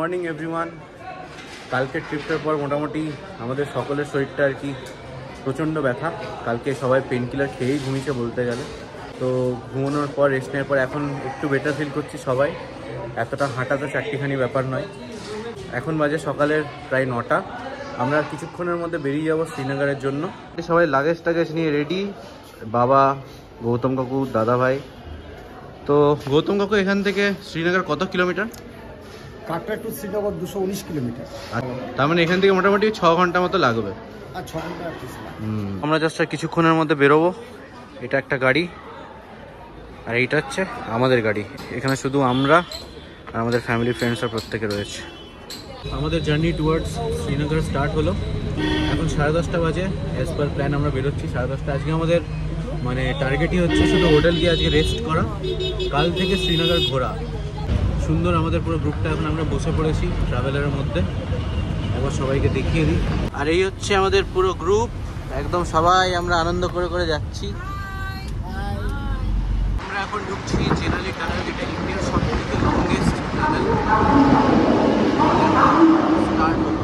Morning everyone. কালকের ট্রিপটার পর মোটামুটি আমাদের সকলের শরীরটা আর কি প্রচণ্ড ব্যথা। কালকে সবাই পেন কিলার খেয়েই ঘুমিয়েছে বলতে গেলে। তো ঘুমানোর পর রেস্ট নেওয়ার পর এখন একটু বেটার ফিল করছি সবাই। এতটা হাঁটা তো চারটিখানি ব্যাপার নয়। এখন বাজে সকালের প্রায় 9টা। আমরা কিছুক্ষণের মধ্যে বেরিয়ে যাব শ্রীনগরের জন্য। সবাই লাগেজ টাগেজ নিয়ে রেডি। বাবা, গৌতম কাকু, দাদা ভাই। তো গৌতম কাকু, এখান থেকে শ্রীনগর কত kilometre? Katra to Srinagar 219 kilometre. তার মানে এখান থেকে মোটামুটি 6 ঘন্টা মতো লাগবে। আর 6 ঘন্টা আমরা জাস্ট কিছুক্ষণের মধ্যে বেরোবো। এটা একটা গাড়ি আর এইটা হচ্ছে আমাদের গাড়ি। এখানে শুধু আমরা আর আমাদের ফ্যামিলি ফ্রেন্ডসরা প্রত্যেকে রয়েছে। আমাদের জার্নি টুয়ার্ডস শ্রীনগর স্টার্ট হলো। এখন 10:30 বাজে। অ্যাজ পার প্ল্যান আমরা বেরোচ্ছি 10:30। আজকে আমাদের মানে টার্গেটই হচ্ছে শুধু হোটেল গিয়ে আজকে রেস্ট করা, কাল থেকে শ্রীনগর ঘোরা। সুন্দর আমাদের পুরো গ্রুপটা এখন আমরা বসে পড়েছি ট্রাভেলারের মধ্যে। একবার সবাইকে দেখিয়ে দিই। আর এই হচ্ছে আমাদের পুরো গ্রুপ, একদম সবাই আমরা আনন্দ করে করে যাচ্ছি। আমরা এখন ঢুকছি জেনারেলি টানেল, যেটা ইন্ডিয়ার সবথেকে লংগেস্ট টানেল। স্টার্ট হলো।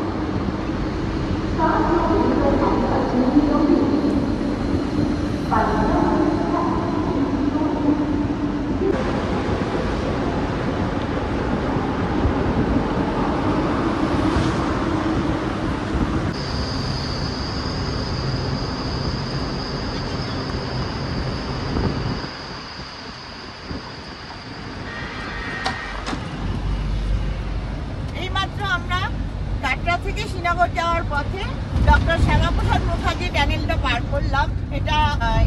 কাটরা থেকে শ্রীনগর যাওয়ার পথে ডক্টর শ্যামাপ্রসাদ মুখার্জি ট্যানেলটা পার করলাম। এটা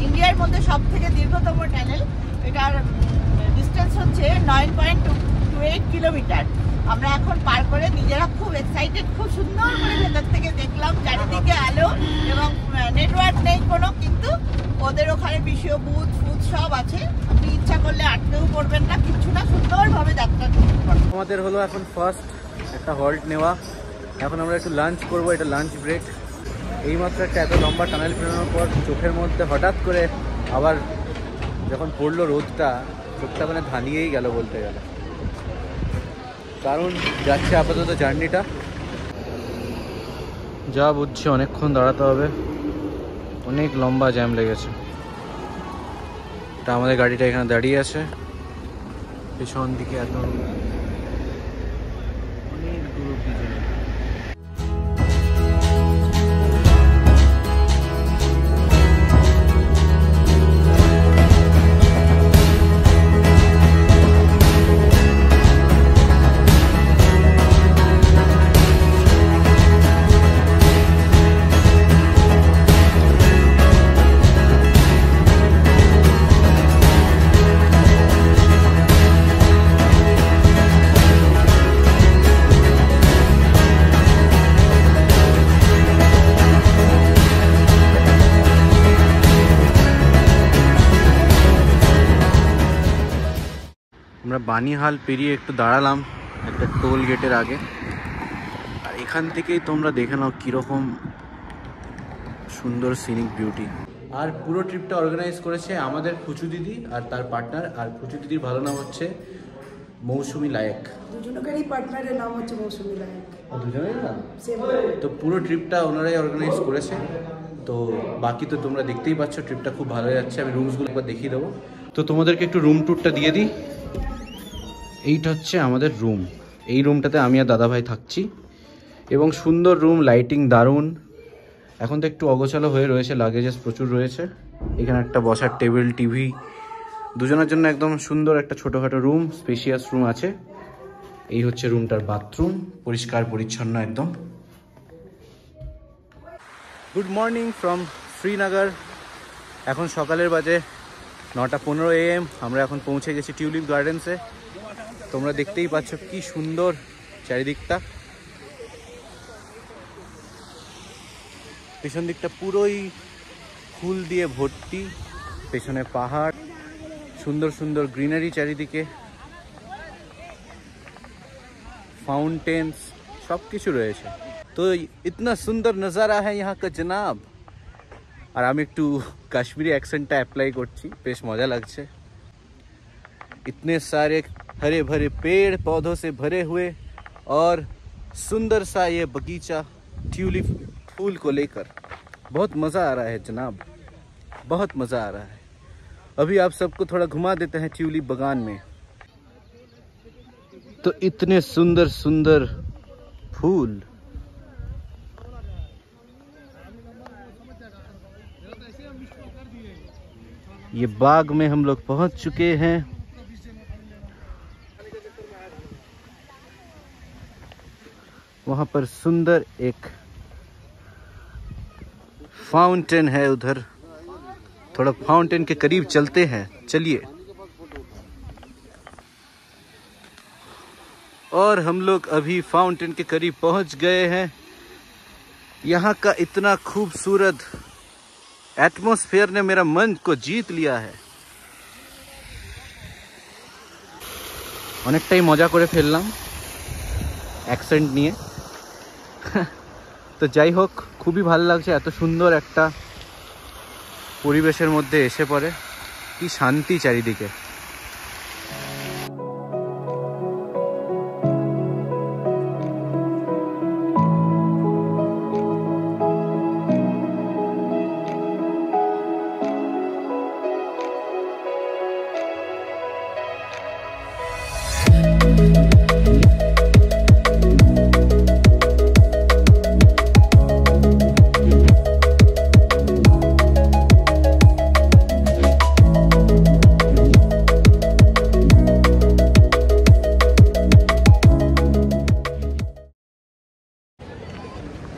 ইন্ডিয়ার মধ্যে সব থেকে দীর্ঘতম ট্যানেল। এটার ডিস্টেন্স হচ্ছে 9.28 কিলোমিটার। আমরা এখন পার করে নিজেরা খুব এক্সাইটেড, খুব সুন্দর করে ভেতর থেকে দেখলাম। চারিদিকে আলো এবং নেটওয়ার্ক নেই কোনো, কিন্তু ওদের ওখানে বিষয় বুথ ফুথ সব আছে। আপনি ইচ্ছা করলে আটকেও পড়বেন না, কিছু না, সুন্দরভাবে যাত্রা করতে পারবেন। আমাদের হলো এখন ফার্স্ট একটা হল্ট নেওয়া। এখন আমরা একটু লাঞ্চ করবো, এটা লাঞ্চ ব্রেক। এইমাত্র একটা এত লম্বা টানেল ফেরানোর পর চোখের মধ্যে হঠাৎ করে আবার যখন পড়লো রোদটা, চোখটা মানে ধানিয়েই গেল বলতে গেলে। কারণ যাচ্ছে আপাতত জার্নিটা, যা বুঝছি অনেকক্ষণ দাঁড়াতে হবে, অনেক লম্বা জ্যাম লেগেছে। এটা আমাদের গাড়িটা এখানে দাঁড়িয়ে আছে, পেছন দিকে এত অনেক দূর অব্দি। আমরা বানিহাল পেরিয়ে একটু দাঁড়ালাম একটা টোল গেটের আগে। আর এখান থেকেই তোমরা দেখে নাও কীরকম সুন্দর সিনিক বিউটি। আর পুরো ট্রিপটা অর্গানাইজ করেছে আমাদের ফুচু দিদি আর তার পার্টনার। আর ফুচু দিদির ভালো নাম হচ্ছে মৌসুমি লায়েক। দুজনেরই পার্টনারের নাম হচ্ছে মৌসুমি লায়েক। দুজনেরই নাম। তো পুরো ট্রিপটা ওনারাই অর্গানাইজ করেছে। তো বাকি তো তোমরা দেখতেই পাচ্ছ, ট্রিপটা খুব ভালো যাচ্ছে। আমি রুমসগুলো একবার দেখিয়ে দেবো। তো তোমাদেরকে একটু রুম ট্যুরটা দিয়ে দিই। এইটা হচ্ছে আমাদের রুম। এই রুমটাতে আমি আর দাদাভাই থাকছি এবং সুন্দর রুম, লাইটিং দারুণ। এখন তো একটু অগোছালো হয়ে রয়েছে, লাগেজেস প্রচুর রয়েছে। এখানে একটা বসার টেবিল, টিভি, দুজনের জন্য একদম সুন্দর একটা ছোটোখাটো রুম, স্পেশিয়াস রুম আছে। এই হচ্ছে রুমটার বাথরুম, পরিষ্কার পরিচ্ছন্ন একদম। Good morning from Srinagar. এখন সকালের বাজে 9:15 AM। আমরা এখন পৌঁছে গেছি টিউলিপ গার্ডেন্সে। তোমরা দেখতেই পাচ্ছ কি সুন্দর চারিদিকটা। পেছন দিকটা পুরোই ফুল দিয়ে ভর্তি, পেছনে পাহাড়, সুন্দর সুন্দর গ্রিনারি চারিদিকে, फाउंटेन्स सब किछु रयेछे। तो इतना सुंदर नज़ारा है यहाँ का जनाब। और आमी एकटू काश्मीरी एक्सेंटटा अप्लाई करछि, बेश मजा लागছে। इतने सारे हरे भरे पेड़ पौधों से भरे हुए और सुंदर सा ये बगीचा ट्यूलिप फूल को लेकर बहुत मज़ा आ रहा है जनाब, बहुत मज़ा आ रहा है। अभी आप सबको थोड़ा घुमा देते हैं ट्यूलिप बागान में। तो इतने सुंदर सुंदर फूल, ये बाग में हम लोग पहुंच चुके हैं। वहां पर सुंदर एक फाउंटेन है, उधर थोड़ा फाउंटेन के करीब चलते हैं, चलिए। और हम लोग अभी फाउंटेन के करीब पहुंच गए हैं। यहाँ का इतना खूबसूरत एटमॉस्फेयर ने मेरा मन को जीत लिया है। অনেকটাই মজা করে ফেললাম অ্যাকসেন্ট নিয়ে। তো যাই হোক, খুবই ভালো লাগছে এত সুন্দর একটা পরিবেশের মধ্যে এসে পড়ে। কি শান্তি চারিদিকে।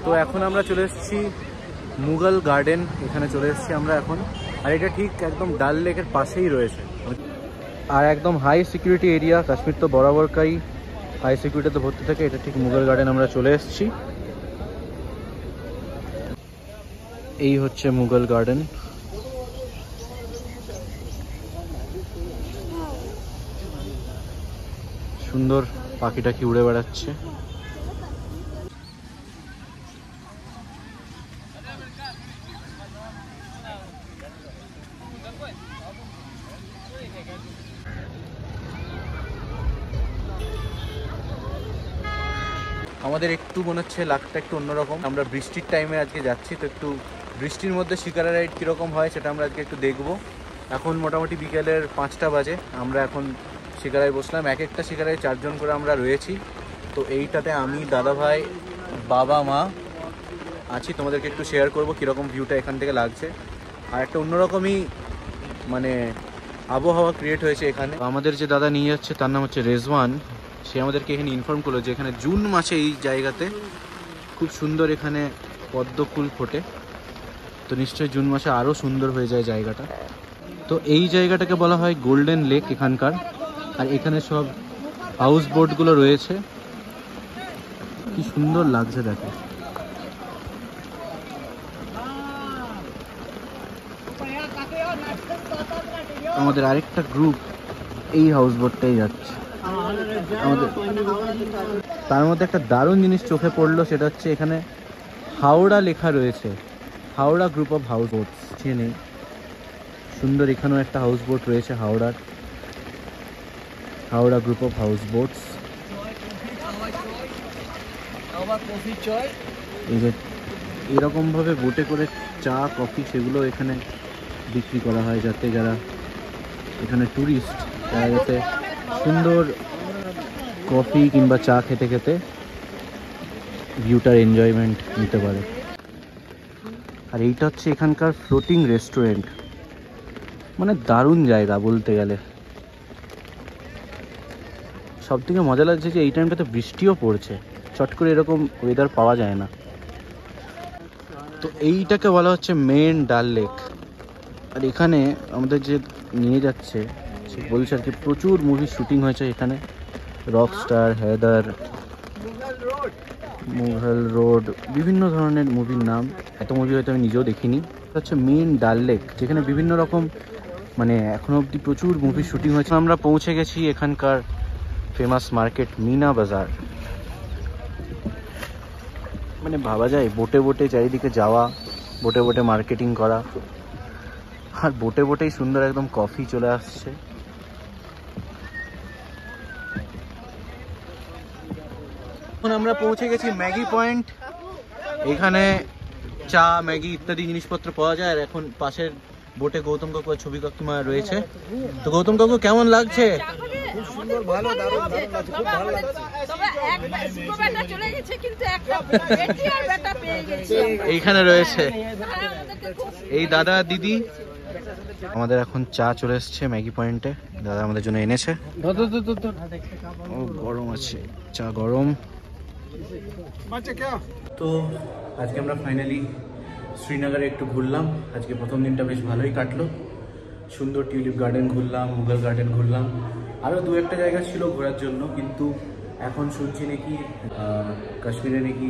তো এখন আমরা চলে এসেছি মুঘল গার্ডেন, এখানে চলে এসেছি আমরা এখন। আর এটা ঠিক একদম ডাল লেকের পাশেই রয়েছে, আর একদম হাই সিকিউরিটি এরিয়া। কাশ্মীর তো বরাবরকাই হাই সিকিউরিটিতে ভর্তি থাকে। এটা ঠিক মুঘল গার্ডেন আমরা চলে এসেছি। এই হচ্ছে মুঘল গার্ডেন। সুন্দর পাখি টাকি উড়ে বেড়াচ্ছে। আমাদের একটু মনে হচ্ছে লাকটা একটু অন্যরকম। আমরা বৃষ্টির টাইমে আজকে যাচ্ছি, তো একটু বৃষ্টির মধ্যে শিকারা রাইড কীরকম হয় সেটা আমরা আজকে একটু দেখব। এখন মোটামুটি বিকেলের 5টা বাজে। আমরা এখন শিকারায় বসলাম। এক একটা শিকারায় 4 জন করে আমরা রয়েছি। তো এইটাতে আমি, দাদা ভাই, বাবা, মা আছি। তোমাদেরকে একটু শেয়ার করবো কীরকম ভিউটা এখান থেকে লাগছে। আর একটা অন্যরকমই মানে আবহাওয়া ক্রিয়েট হয়েছে এখানে। আমাদের যে দাদা নিয়ে যাচ্ছে তার নাম হচ্ছে রেজওয়ান। সে আমাদেরকে এখানে ইনফর্ম করলো যে এখানে জুন মাসে এই জায়গাতে খুব সুন্দর এখানে পদ্ম ফুল ফোটে। তো নিশ্চয়ই জুন মাসে আরও সুন্দর হয়ে যায় জায়গাটা। তো এই জায়গাটাকে বলা হয় গোল্ডেন লেক এখানকার। আর এখানে সব হাউস বোটগুলো রয়েছে, কি সুন্দর লাগছে দেখো। আমাদের আরেকটা গ্রুপ এই হাউস বোটটাই যাচ্ছে আমাদের। তার মধ্যে একটা দারুণ জিনিস চোখে পড়লো, সেটা হচ্ছে এখানে হাওড়া লেখা রয়েছে। Howrah group of house boats চেনে। সুন্দর এখানেও একটা হাউস বোট রয়েছে হাওড়ার, Howrah group of house boats. এই যে এরকমভাবে বোটে করে চা কফি সেগুলো এখানে বিক্রি করা হয়, যাতে যারা এখানে ট্যুরিস্ট তারা যাতে সুন্দর কফি কিংবা চা খেতে খেতে ভিউটার এনজয়মেন্ট নিতে পারে। আর এইটা হচ্ছে এখানকার ফ্লোটিং রেস্টুরেন্ট, মানে দারুণ জায়গা বলতে গেলে। সব থেকে মজা লাগছে যে এই টাইমটাতে বৃষ্টিও পড়ছে, চট করে এরকম ওয়েদার পাওয়া যায় না। তো এইটাকে বলা হচ্ছে মেন ডাল লেক। আর এখানে আমাদের যে নিয়ে যাচ্ছে সে বলছে আর কি প্রচুর মুভি শুটিং হয়েছে এখানে। রকস্টার, হেদার, মুঘল রোড, বিভিন্ন ধরনের মুভির নাম। এত মুভি হয়তো আমি নিজেও দেখিনি। এটা হচ্ছে মেন ডাল লেক, যেখানে বিভিন্ন রকম মানে এখনো অবধি প্রচুর মুভি শুটিং হয়েছে। আমরা পৌঁছে গেছি এখানকার ফেমাস মার্কেট মিনা বাজার। মানে ভাবা যায় বোটে বোটে চারিদিকে যাওয়া, বোটে বোটে মার্কেটিং করা, আর বোটে বোটেই সুন্দর একদম কফি চলে আসছে। এখন আমরা পৌঁছে গেছি ম্যাগি পয়েন্ট। এখানে চা, ম্যাগি ইত্যাদি জিনিসপত্র পাওয়া যায়। আর এখন পাশের বোটে গৌতম কাকু আর ছবি কাকিমা রয়েছে। তো গৌতম কাকু কেমন লাগছে? খুব সুন্দর, ভালো, দারুণ দারুণ লাগছে, খুব ভালো লাগছে। এইখানে রয়েছে এই দাদা দিদি। আমাদের এখন চা চলে এসছে ম্যাগি পয়েন্টে, দাদা আমাদের জন্য এনেছে। ও গরম আছে, চা গরম। তো আজকে আমরা ফাইনালি শ্রীনগরে একটু ঘুরলাম। আজকে প্রথম দিনটা বেশ ভালোই কাটলো। সুন্দর টিউলিপ গার্ডেন ঘুরলাম, মুঘল গার্ডেন ঘুরলাম, আরও দু একটা জায়গা ছিল ঘোরার জন্য। কিন্তু এখন শুনছি নাকি কাশ্মীরে নাকি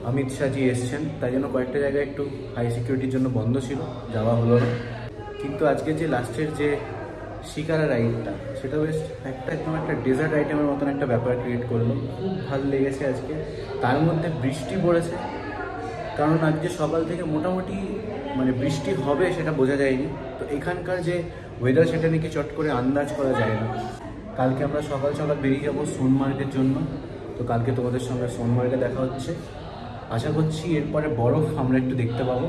অমিত শাহজি এসছেন, তাই জন্য কয়েকটা জায়গায় একটু হাই সিকিউরিটির জন্য বন্ধ ছিল, যাওয়া হলো না। কিন্তু আজকে যে লাস্টের যে শিকারা রাইডটা, সেটা বেশ একদম একটা ডেজার্ট আইটেমের মতন একটা ব্যাপার ক্রিয়েট করলো। খুব ভালো লেগেছে আজকে। তার মধ্যে বৃষ্টি পড়েছে, কারণ আজকে সকাল থেকে মোটামুটি মানে বৃষ্টি হবে সেটা বোঝা যায়নি। তো এখানকার যে ওয়েদার সেটা নাকি চট করে আন্দাজ করা যায় না। কালকে আমরা সকাল সকাল বেরিয়ে যাবো সোনমার্গের জন্য। তো কালকে তোমাদের সঙ্গে সোনমার্গে দেখা হচ্ছে। আশা করছি এরপরে বরফ আমরা একটু দেখতে পাবো।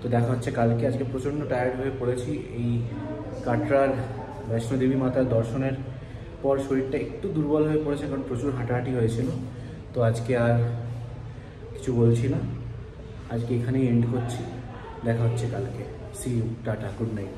তো দেখা হচ্ছে কালকে। আজকে প্রচণ্ড টায়ার্ড হয়ে পড়েছি। এই কাটরার বৈষ্ণোদেবী মাতার দর্শনের পর শরীরটা একটু দুর্বল হয়ে পড়েছে, কারণ প্রচুর হাঁটাহাঁটি হয়েছিল। তো আজকে আর কিছু বলছি না, আজকে এখানেই এন্ড করছি। দেখা হচ্ছে কালকে। See you, tata, good night.